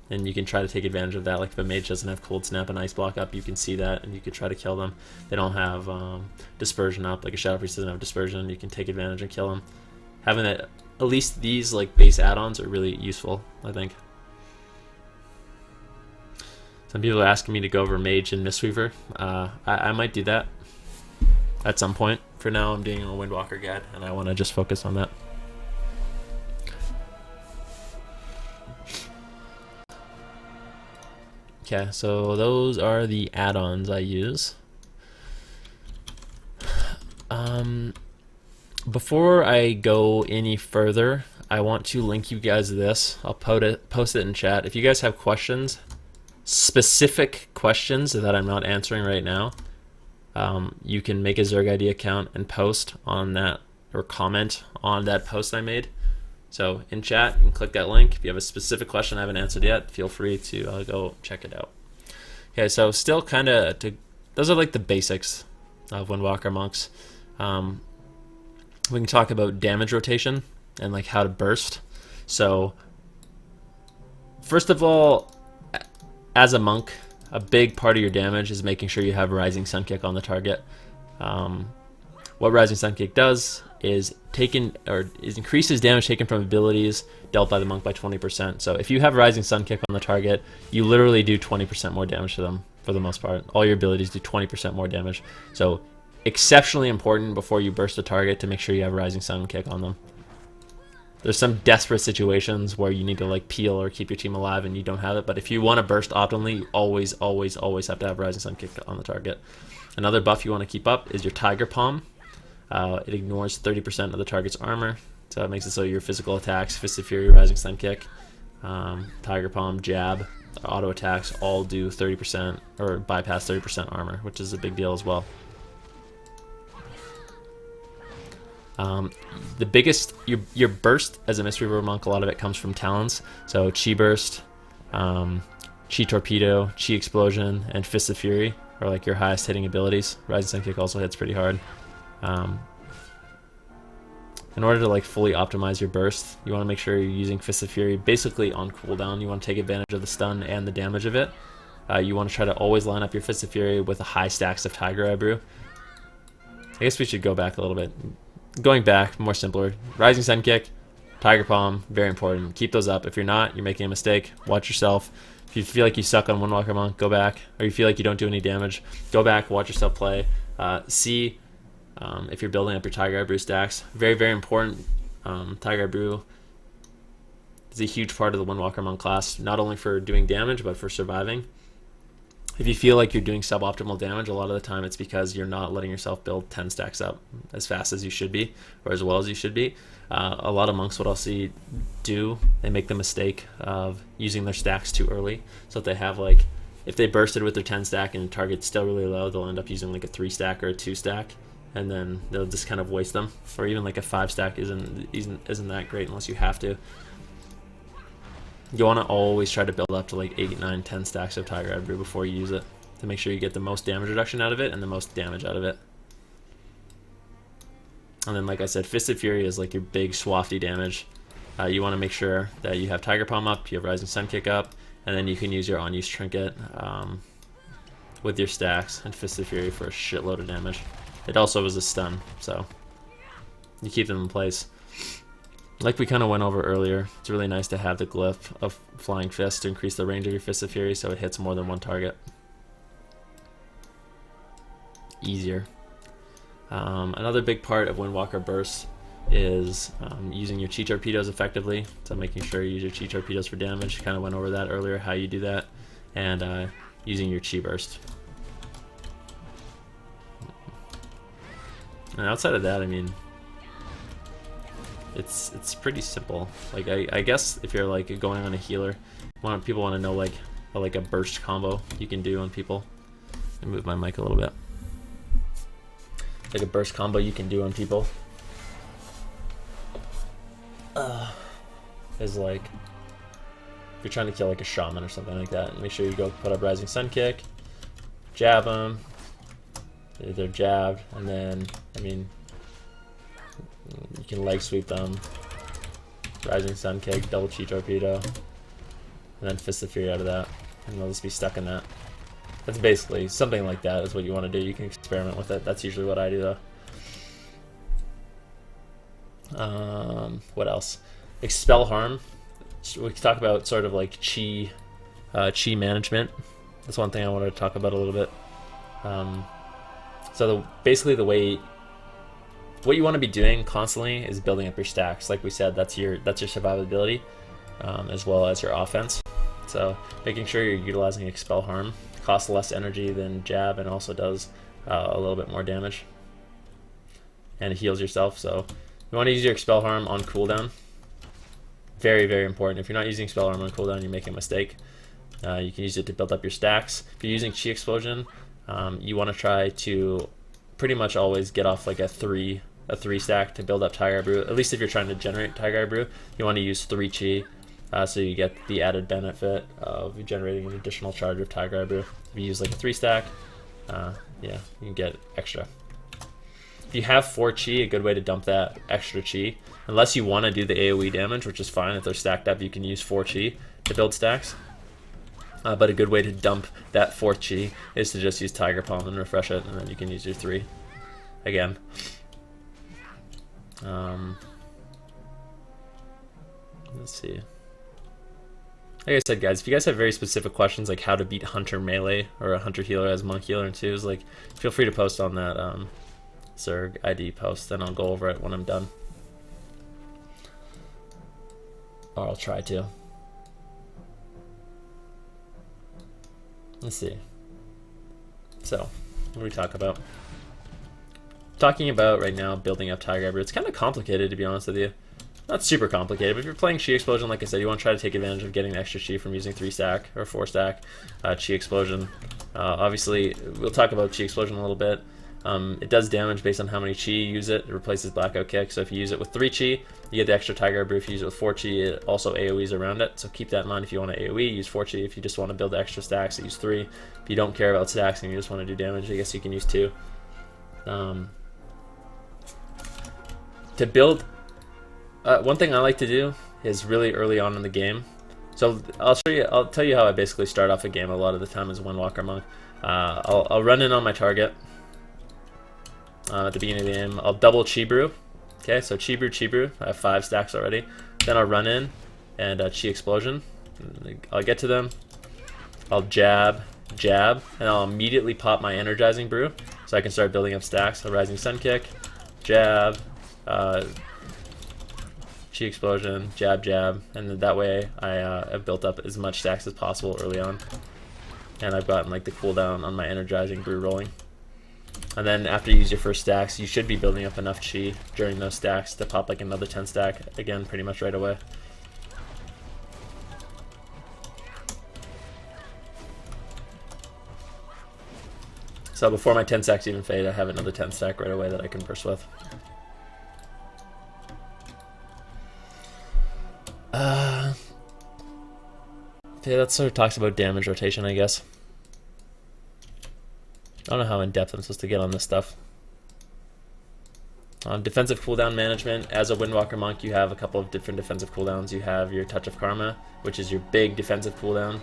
And you can try to take advantage of that. Like if a mage doesn't have Cold Snap and Ice Block up, you can see that, and you could try to kill them. They don't have Dispersion up, like a Shadow Priest doesn't have Dispersion, you can take advantage and kill them. Having that, at least these like base add-ons are really useful, I think. Some people are asking me to go over Mage and Mistweaver. I might do that at some point. For now, I'm doing a Windwalker guide, and I want to just focus on that. Okay, so those are the add-ons I use. Before I go any further, I want to link you guys this. I'll post it in chat. If you guys have questions, specific questions that I'm not answering right now, you can make a ZergID account and post on that, or comment on that post I made. So in chat, you can click that link. If you have a specific question I haven't answered yet, feel free to go check it out. Okay, so still kind of, those are like the basics of Windwalker monks. We can talk about damage rotation and like how to burst. So first of all, as a monk, a big part of your damage is making sure you have Rising Sun Kick on the target. What Rising Sun Kick does is increases damage taken from abilities dealt by the monk by 20%. So if you have Rising Sun Kick on the target, you literally do 20% more damage to them for the most part. All your abilities do 20% more damage. So exceptionally important before you burst a target to make sure you have Rising Sun Kick on them. There's some desperate situations where you need to like peel or keep your team alive and you don't have it, but if you want to burst optimally, you always have to have Rising Sun Kick on the target. Another buff you want to keep up is your Tiger Palm. It ignores 30% of the target's armor. So it makes it so your physical attacks, Fist of Fury, Rising Sun Kick, Tiger Palm, Jab, auto attacks all do 30% or bypass 30% armor, which is a big deal as well. The biggest, your burst as a Mystery River Monk, a lot of it comes from talents. So Chi Burst, Chi Torpedo, Chi Explosion, and Fist of Fury are like your highest hitting abilities. Rising Sun Kick also hits pretty hard. In order to like fully optimize your burst, you want to make sure you're using Fist of Fury basically on cooldown. You want to take advantage of the stun and the damage of it. You want to try to always line up your Fist of Fury with a high stacks of Tiger Eye Brew. I guess we should go back a little bit. Going back, more simpler. Rising Sun Kick, Tiger Palm, very important. Keep those up. If you're not, you're making a mistake. Watch yourself. If you feel like you suck on Windwalker Monk, go back. Or you feel like you don't do any damage, go back, watch yourself play. See if you're building up your Tiger Eye Brew stacks. Very, very important. Tiger Eye Brew is a huge part of the Windwalker Monk class, not only for doing damage, but for surviving. If you feel like you're doing suboptimal damage, a lot of the time it's because you're not letting yourself build 10 stacks up as fast as you should be, or as well as you should be. A lot of monks, what I'll see do, they make the mistake of using their stacks too early. So if they have like, if they bursted with their 10 stack and the target's still really low, they'll end up using like a 3 stack or a 2 stack, and then they'll just kind of waste them. Or even like a 5 stack isn't that great unless you have to. You want to always try to build up to like 8, 9, 10 stacks of Tiger Eye Brew before you use it, to make sure you get the most damage reduction out of it and the most damage out of it. And then, like I said, Fist of Fury is like your big swafty damage. You want to make sure that you have Tiger Palm up, you have Rising Sun Kick up, and then you can use your on-use trinket with your stacks and Fist of Fury for a shitload of damage. It also is a stun, so you keep them in place. Like we kind of went over earlier, it's really nice to have the Glyph of Flying Fist to increase the range of your Fist of Fury so it hits more than one target. Easier. Another big part of Windwalker Burst is using your Chi Torpedoes effectively, so making sure you use your Chi Torpedoes for damage. Kind of went over that earlier, how you do that, and using your Chi Burst. And outside of that, I mean, it's pretty simple. Like I guess if you're like going on a healer, people want to know like a burst combo you can do on people. Let me move my mic a little bit. Like a burst combo you can do on people is like if you're trying to kill like a shaman or something like that, make sure you go put up Rising Sun Kick, jab them, they're jabbed, and then I mean you can leg sweep them, Rising Sun Kick, double Chi Torpedo, and then Fist of Fury out of that, and they'll just be stuck in that. That's basically something like that is what you want to do. You can experiment with it. That's usually what I do though. What else? Expel Harm. We can talk about sort of like Chi management. That's one thing I wanted to talk about a little bit. Basically the way, what you want to be doing constantly is building up your stacks. Like we said, that's your survivability, as well as your offense. So making sure you're utilizing Expel Harm. Costs less energy than jab and also does a little bit more damage. And it heals yourself, so you want to use your Expel Harm on cooldown. Very, very important. If you're not using Expel Harm on cooldown, you're making a mistake. You can use it to build up your stacks. If you're using Chi Explosion, you want to try to pretty much always get off like a 3 stack to build up Tiger Eye Brew. At least if you're trying to generate Tiger Eye Brew, you want to use 3 Chi, so you get the added benefit of generating an additional charge of Tiger Eye Brew. If you use like a 3 stack, yeah, you can get extra. If you have 4 Chi, a good way to dump that extra Chi, unless you want to do the AoE damage, which is fine. If they're stacked up, you can use 4 Chi to build stacks. But a good way to dump that 4th Chi is to just use Tiger Palm and refresh it, and then you can use your 3 again. Let's see. Like I said, guys, if you guys have very specific questions like how to beat Hunter Melee or a Hunter Healer as Monk Healer in 2s, like feel free to post on that Zerg ID post, and I'll go over it when I'm done. Or I'll try to. Let's see. So, what do we talk about? talking about right now building up Tiger Brew. It's kind of complicated, to be honest with you. Not super complicated, but if you're playing Chi Explosion, like I said, you want to try to take advantage of getting the extra Chi from using 3-stack or 4-stack Chi Explosion. Obviously, we'll talk about Chi Explosion a little bit. It does damage based on how many Chi you use it. It replaces Blackout Kick, so if you use it with 3 Chi, you get the extra Tiger Brew. If you use it with 4 Chi, it also AoEs around it, so keep that in mind. If you want to AoE, use 4 Chi. If you just want to build extra stacks, use 3. If you don't care about stacks and you just want to do damage, I guess you can use 2. To build, one thing I like to do is really early on in the game. So I'll tell you how I basically start off a game a lot of the time as a Windwalker Monk. I'll run in on my target at the beginning of the game. I'll double Chi Brew. Okay, so Chi Brew. I have 5 stacks already. Then I'll run in and Chi Explosion. I'll get to them. I'll jab, and I'll immediately pop my Energizing Brew so I can start building up stacks. So Rising Sun Kick, jab, Chi Explosion, jab, and then that way I've built up as much stacks as possible early on, and I've gotten like the cooldown on my Energizing Brew rolling. And then after you use your first stacks, you should be building up enough Chi during those stacks to pop like another 10 stack again pretty much right away. So before my 10 stacks even fade, I have another 10 stack right away that I can burst with. Okay, that sort of talks about damage rotation, I guess. I don't know how in-depth I'm supposed to get on this stuff. Defensive cooldown management. As a Windwalker Monk, you have a couple of different defensive cooldowns. You have your Touch of Karma, which is your big defensive cooldown.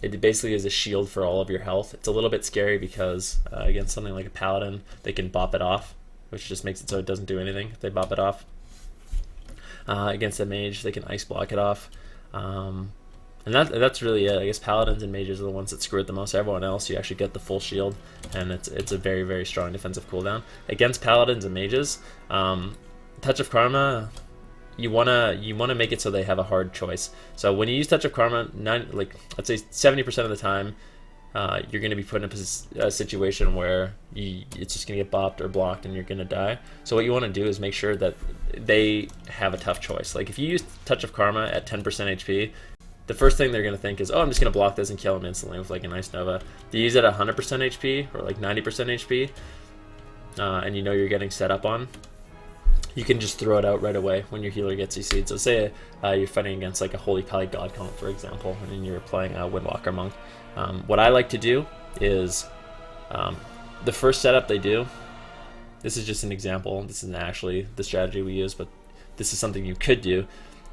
It basically is a shield for all of your health. It's a little bit scary because against something like a Paladin, they can bop it off, which just makes it so it doesn't do anything if they bop it off. Against a mage, they can ice block it off. And that's really it. I guess Paladins and Mages are the ones that screw it the most. Everyone else, you actually get the full shield, and it's a very, very strong defensive cooldown. Against Paladins and Mages, Touch of Karma, you wanna make it so they have a hard choice. So when you use Touch of Karma, I'd say 70% of the time, you're going to be put in a situation where it's just going to get bopped or blocked and you're going to die. So what you want to do is make sure that they have a tough choice. Like if you use Touch of Karma at 10% HP, the first thing they're going to think is, oh, I'm just going to block this and kill him instantly with like a nice Nova. If you use it at 100% HP or like 90% HP, and you know you're getting set up on, you can just throw it out right away when your healer gets CC'd. So say you're fighting against like a Holy Kali God Count, for example, and you're playing a Windwalker Monk. What I like to do is the first setup they do, this is just an example, this isn't actually the strategy we use, but this is something you could do.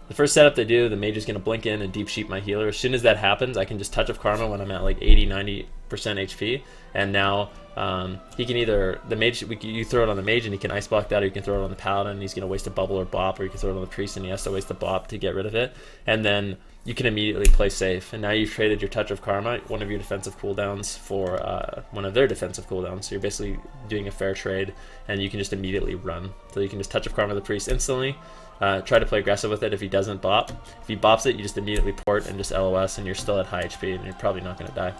The first setup they do, the mage is going to blink in and deep sheep my healer. As soon as that happens, I can just Touch of Karma when I'm at like 80-90% HP, and now he can either, the mage, you throw it on the mage and he can ice block that, or you can throw it on the paladin and he's going to waste a bubble or bop, or you can throw it on the priest and he has to waste a bop to get rid of it, and then you can immediately play safe. And now you've traded your Touch of Karma, one of your defensive cooldowns, for one of their defensive cooldowns. So you're basically doing a fair trade, and you can just immediately run. So you can just Touch of Karma the priest instantly, try to play aggressive with it if he doesn't bop. If he bops it, you just immediately port and just LOS, and you're still at high HP, and you're probably not going to die.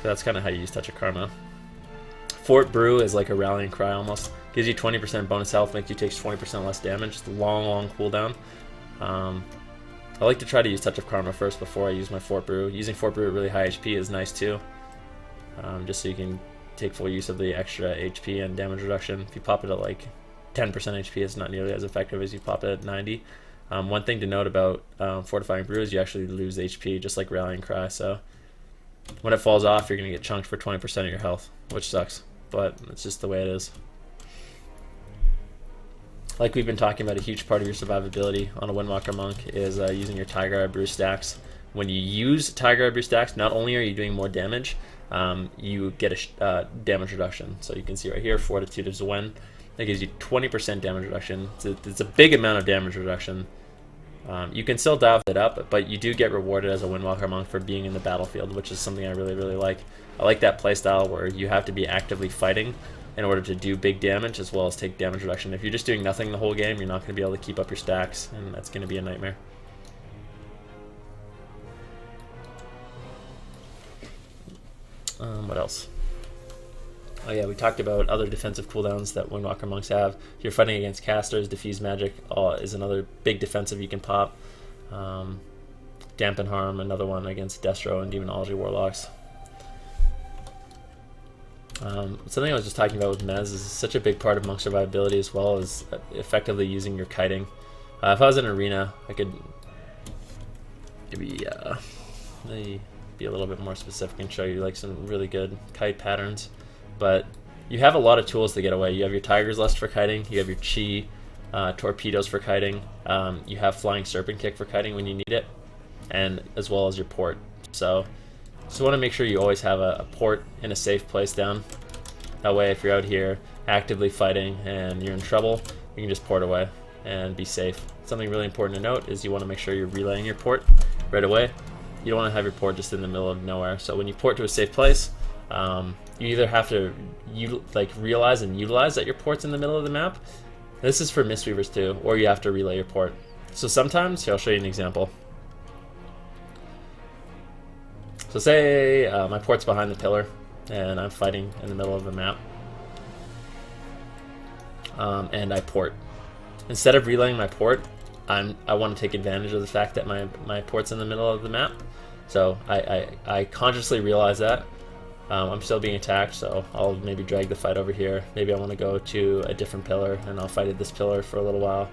So that's kind of how you use Touch of Karma. Fort Brew is like a rallying cry almost. Gives you 20% bonus health, makes you take 20% less damage. It's a long cooldown. I like to try to use Touch of Karma first before I use my Fort Brew. Using Fort Brew at really high HP is nice too, just so you can take full use of the extra HP and damage reduction. If you pop it at like 10% HP, it's not nearly as effective as you pop it at 90. One thing to note about Fortifying Brew is you actually lose HP, just like Rallying Cry, so when it falls off, you're going to get chunked for 20% of your health, which sucks, but it's just the way it is. Like we've been talking about, a huge part of your survivability on a Windwalker Monk is using your Tiger Eye Brew stacks. When you use Tiger Eye Brew stacks, not only are you doing more damage, you get a damage reduction. So you can see right here, Fortitude of Zwen. That gives you 20% damage reduction. It's a big amount of damage reduction. You can still dial it up, but you do get rewarded as a Windwalker Monk for being in the battlefield, which is something I really, really like. I like that playstyle where you have to be actively fighting in order to do big damage as well as take damage reduction. If you're just doing nothing the whole game, you're not going to be able to keep up your stacks, and that's going to be a nightmare. What else? Oh yeah, we talked about other defensive cooldowns that Windwalker monks have. If you're fighting against casters, diffuse magic is another big defensive you can pop. Dampen harm, another one against Destro and Demonology warlocks. Something I was just talking about with Mez is such a big part of monk survivability, as well as effectively using your kiting. If I was in an arena, I could maybe be a little bit more specific and show you like some really good kite patterns. But you have a lot of tools to get away. You have your Tiger's Lust for kiting, you have your Chi torpedoes for kiting, you have Flying Serpent Kick for kiting when you need it, and as well as your port. So want to make sure you always have a port in a safe place down. That way if you're out here actively fighting and you're in trouble, you can just port away and be safe. Something really important to note is you want to make sure you're relaying your port right away. You don't want to have your port just in the middle of nowhere. So when you port to a safe place, you either have to realize and utilize that your port's in the middle of the map. This is for Mistweavers too, or you have to relay your port. So sometimes, here, I'll show you an example. So say my port's behind the pillar and I'm fighting in the middle of the map, and I port. Instead of relaying my port, I want to take advantage of the fact that my port's in the middle of the map. So I consciously realize that I'm still being attacked, so I'll maybe drag the fight over here. Maybe I want to go to a different pillar and I'll fight at this pillar for a little while.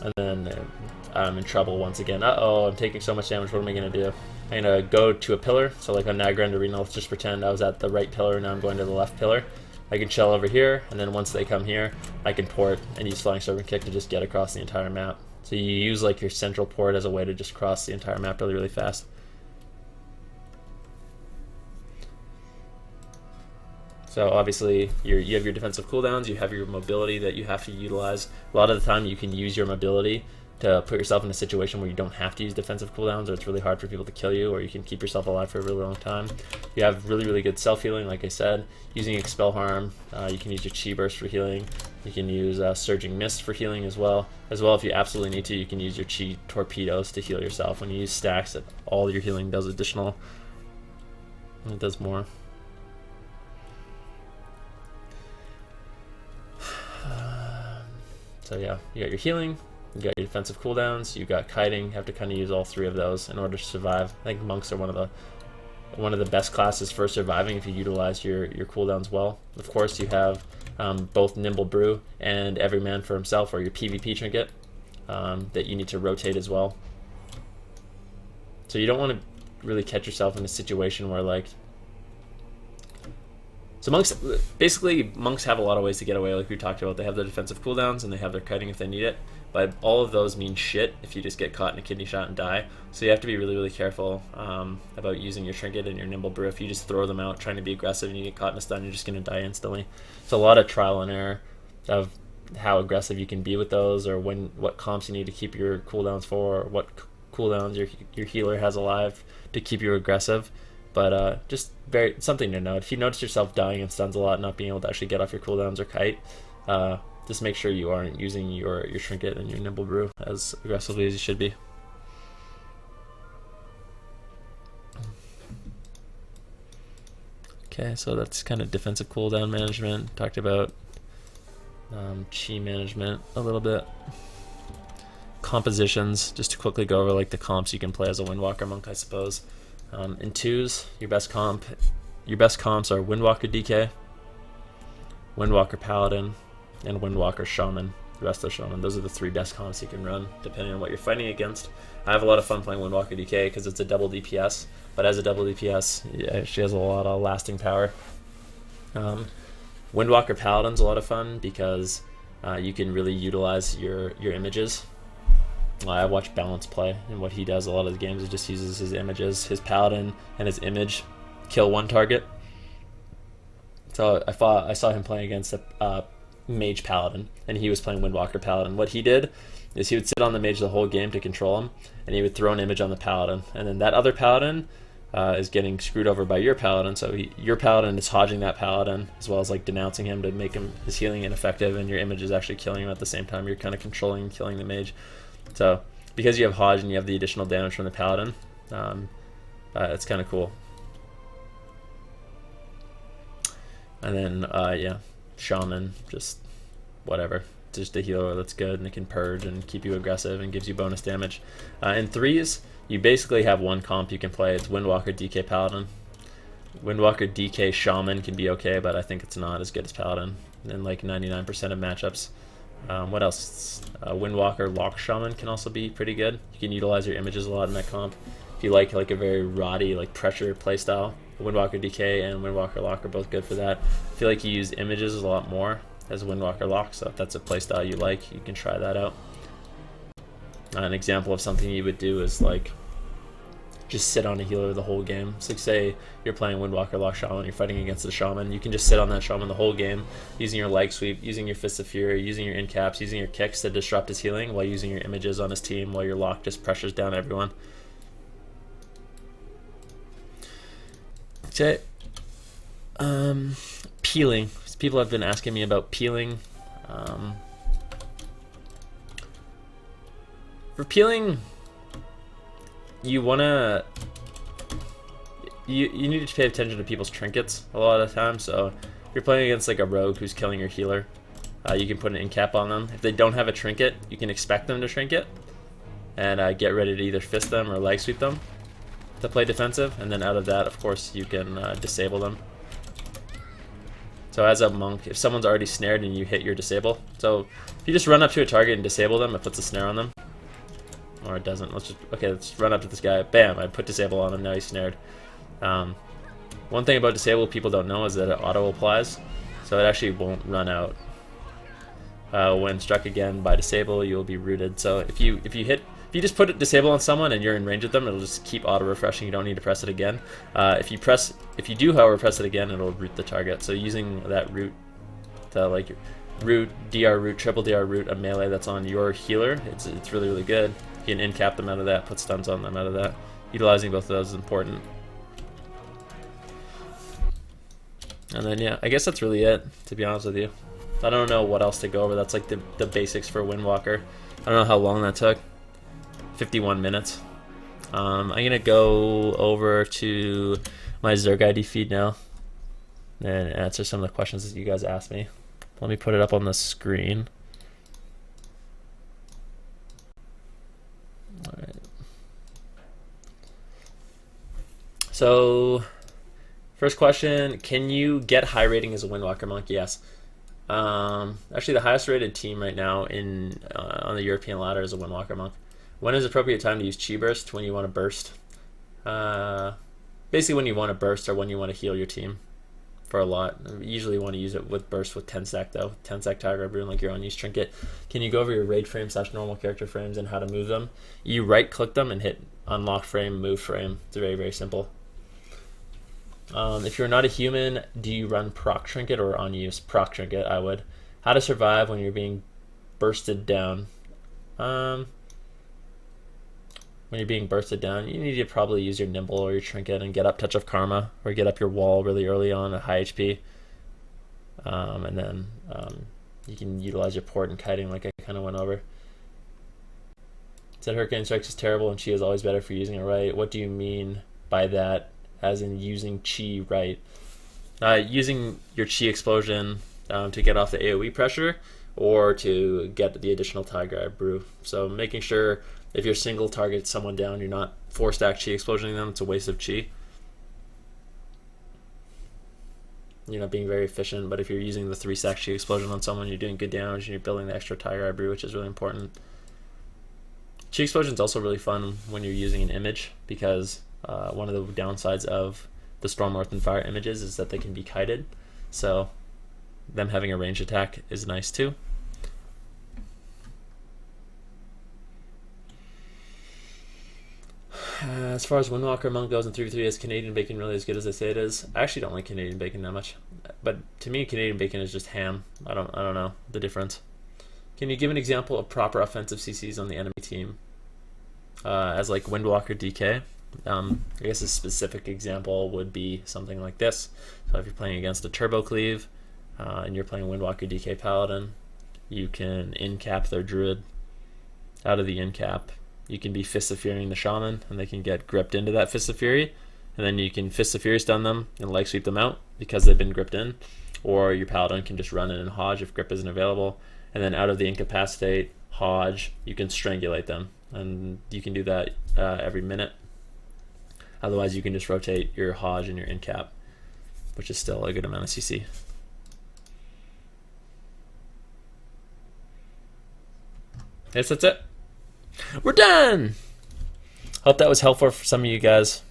And then I'm in trouble once again. Uh-oh, I'm taking so much damage. What am I going to do? I'm going to go to a pillar. So like on Nagrand Arena, let's just pretend I was at the right pillar and now I'm going to the left pillar. I can shell over here, and then once they come here, I can port and use Flying Serpent Kick to just get across the entire map. So you use like your central port as a way to just cross the entire map really, really fast. So obviously you have your defensive cooldowns, you have your mobility that you have to utilize. A lot of the time you can use your mobility to put yourself in a situation where you don't have to use defensive cooldowns, or it's really hard for people to kill you, or you can keep yourself alive for a really long time. You have really, really good self-healing, like I said. Using Expel Harm, you can use your Chi Burst for healing. You can use Surging Mist for healing as well. As well, if you absolutely need to, you can use your Chi Torpedoes to heal yourself. When you use stacks, all your healing does additional. It does more. So yeah, you got your healing, you got your defensive cooldowns, you got kiting. You have to kind of use all three of those in order to survive. I think monks are one of the best classes for surviving if you utilize your cooldowns well. Of course, you have both Nimble Brew and Every Man for Himself, or your PvP trinket that you need to rotate as well. So you don't want to really catch yourself in a situation where like. So monks have a lot of ways to get away, like we talked about. They have their defensive cooldowns and they have their kiting if they need it, but all of those mean shit if you just get caught in a kidney shot and die. So you have to be really, really careful about using your trinket and your Nimble Brew. If you just throw them out trying to be aggressive and you get caught in a stun, you're just going to die instantly. So a lot of trial and error of how aggressive you can be with those, or what comps you need to keep your cooldowns for, or what cooldowns your healer has alive to keep you aggressive. But just something to note. If you notice yourself dying in stuns a lot, not being able to actually get off your cooldowns or kite, just make sure you aren't using your trinket and your Nimble Brew as aggressively as you should be. Okay, so that's kind of defensive cooldown management. Talked about chi management a little bit. Compositions, just to quickly go over like the comps you can play as a Windwalker monk, I suppose. In twos, your best comps are Windwalker DK, Windwalker Paladin, and Windwalker Shaman. The rest are Shaman. Those are the three best comps you can run, depending on what you're fighting against. I have a lot of fun playing Windwalker DK because it's a double DPS, but as a double DPS, yeah, she has a lot of lasting power. Windwalker Paladin's a lot of fun because you can really utilize your images. I watch Balance play, and what he does a lot of the games is just uses his images, his paladin and his image, kill one target. So I saw him playing against a mage paladin, and he was playing Windwalker Paladin. What he did is he would sit on the mage the whole game to control him, and he would throw an image on the paladin, and then that other paladin is getting screwed over by your paladin. So your paladin is hodging that paladin as well as like denouncing him to make his healing ineffective, and your image is actually killing him at the same time. You're kind of controlling and killing the mage. So because you have Hodge and you have the additional damage from the Paladin, it's kind of cool. And then yeah, shaman, just whatever, just a healer that's good and it can purge and keep you aggressive and gives you bonus damage. In threes, you basically have one comp you can play. It's Windwalker, DK, Paladin. Windwalker, DK, Shaman can be okay, but I think it's not as good as Paladin in like 99% of matchups. What else? Windwalker, Lock Shaman can also be pretty good. You can utilize your images a lot in that comp. If you like a very roddy, like pressure playstyle, Windwalker DK and Windwalker Lock are both good for that. I feel like you use images a lot more as Windwalker Lock, so if that's a playstyle you like, you can try that out. An example of something you would do is like just sit on a healer the whole game. So like say you're playing Windwalker Lock Shaman, you're fighting against the Shaman, you can just sit on that Shaman the whole game, using your leg sweep, using your Fist of Fury, using your in-caps, using your kicks to disrupt his healing, while using your images on his team, while your Lock just pressures down everyone. Okay. Peeling. People have been asking me about peeling. For peeling, you wanna you need to pay attention to people's trinkets a lot of the time. So if you're playing against like a rogue who's killing your healer, you can put an in-cap on them. If they don't have a trinket, you can expect them to trinket and get ready to either fist them or leg sweep them to play defensive, and then out of that, of course, you can disable them. So as a monk, if someone's already snared and you hit your disable, so if you just run up to a target and disable them, it puts a snare on them. Or it doesn't. Let's run up to this guy. Bam, I put disable on him, now he's snared. One thing about disable people don't know is that it auto applies, so it actually won't run out. When struck again by disable, you'll be rooted. So if you just put disable on someone and you're in range of them, it'll just keep auto refreshing. You don't need to press it again. If you do, however, press it again, it'll root the target. So using that root, like root, DR root, triple DR root, a melee that's on your healer, it's really, really good. You can in-cap them out of that, put stuns on them out of that. Utilizing both of those is important. And then yeah, I guess that's really it, to be honest with you. I don't know what else to go over. That's like the basics for Windwalker. I don't know how long that took. 51 minutes. I'm gonna go over to my Zerg ID feed now and answer some of the questions that you guys asked me. Let me put it up on the screen. All right. So, first question: can you get high rating as a Windwalker monk? Yes. Actually, the highest rated team right now on the European ladder is a Windwalker monk. When is appropriate time to use Chi Burst? When you want to burst. Basically when you want to burst or when you want to heal your team for a lot. Usually you want to use it with burst with 10 stack though. 10 stack Tiger Brew and like your unused trinket. Can you go over your raid frame / normal character frames and how to move them? You right click them and hit unlock frame, move frame. It's very, very simple. If you're not a human, do you run proc trinket or unused? Proc trinket, I would. How to survive when you're being bursted down? When you're being bursted down, you need to probably use your nimble or your trinket and get up touch of karma or get up your wall really early on at high HP. And then you can utilize your port and kiting like I kind of went over. Said Hurricane Strikes is terrible and Chi is always better for using it right. What do you mean by that, as in using Chi right? Using your Chi explosion to get off the AoE pressure or to get the additional Tiger Brew. So making sure if you're single target someone down, you're not 4-stack Chi explosioning them. It's a waste of Chi. You're not being very efficient, but if you're using the 3-stack Chi explosion on someone, you're doing good damage and you're building the extra Tiger Brew, which is really important. Chi explosion is also really fun when you're using an image, because one of the downsides of the Storm Earth and Fire images is that they can be kited. So them having a range attack is nice too. As far as Windwalker monk goes in 3v3, is Canadian bacon really as good as they say it is? I actually don't like Canadian bacon that much, but to me Canadian bacon is just ham. I don't know the difference. Can you give an example of proper offensive CCs on the enemy team as like Windwalker DK? I guess a specific example would be something like this. So if you're playing against a Turbo Cleave and you're playing Windwalker DK Paladin, you can in-cap their Druid. Out of the in-cap, you can be Fist of Furying the Shaman, and they can get gripped into that Fist of Fury, and then you can Fist of Fury stun them and leg sweep them out because they've been gripped in. or your paladin can just run in and Hodge if grip isn't available, and then out of the incapacitate, Hodge, you can strangulate them, and you can do that every minute. Otherwise, you can just rotate your Hodge and your incap, which is still a good amount of CC. Yes, that's it. We're done! Hope that was helpful for some of you guys.